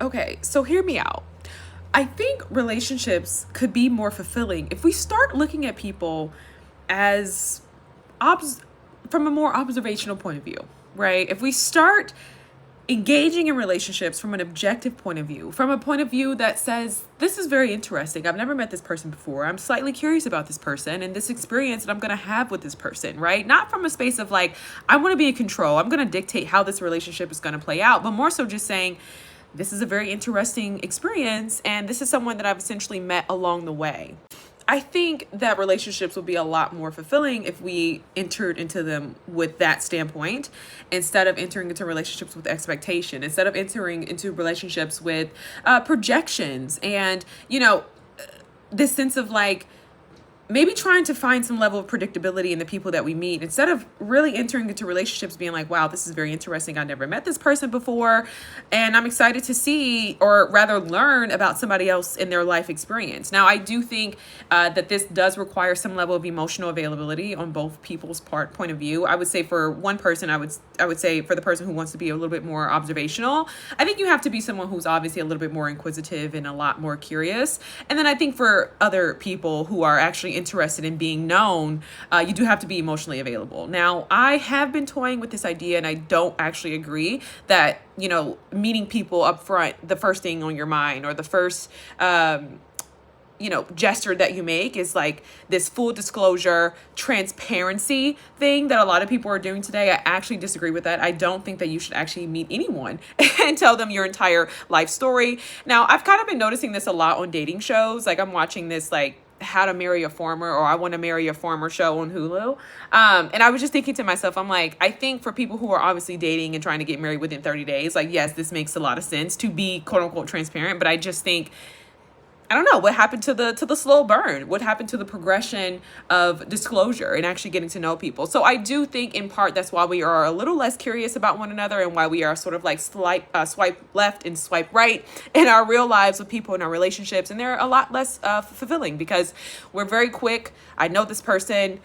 Okay, so hear me out. I think relationships could be more fulfilling if we start looking at people as obs- from a more observational point of view, right? If we start engaging in relationships from an objective point of view, from a point of view that says, this is very interesting. I've never met this person before. I'm slightly curious about this person and this experience that I'm going to have with this person, right? Not from a space of like, I want to be in control. I'm going to dictate how this relationship is going to play out, but more so just saying, this is a very interesting experience and this is someone that I've essentially met along the way. I think that relationships would be a lot more fulfilling if we entered into them with that standpoint instead of entering into relationships with expectation, instead of entering into relationships with projections and, this sense of like, maybe trying to find some level of predictability in the people that we meet instead of really entering into relationships being like, wow, this is very interesting. I never met this person before. And I'm excited to see, or rather learn about somebody else in their life experience. Now, I do think that this does require some level of emotional availability on both people's point of view. I would say for one person, I would say for the person who wants to be a little bit more observational, I think you have to be someone who's obviously a little bit more inquisitive and a lot more curious. And then I think for other people who are actually interested in being known, you do have to be emotionally available. Now, I have been toying with this idea and I don't actually agree that, meeting people up front, the first thing on your mind or the first, gesture that you make is like this full disclosure, transparency thing that a lot of people are doing today. I actually disagree with that. I don't think that you should actually meet anyone and tell them your entire life story. Now, I've kind of been noticing this a lot on dating shows. Like I'm watching this like How to Marry a Former or I Want to Marry a Former show on Hulu. And I was just thinking to myself, I'm like, I think for people who are obviously dating and trying to get married within 30 days, like, yes, this makes a lot of sense to be quote unquote transparent. But I just think, I don't know what happened to the slow burn. What happened to the progression of disclosure and actually getting to know people? So I do think in part that's why we are a little less curious about one another and why we are sort of like swipe left and swipe right in our real lives with people in our relationships, and they're a lot less fulfilling because we're very quick. I know this person.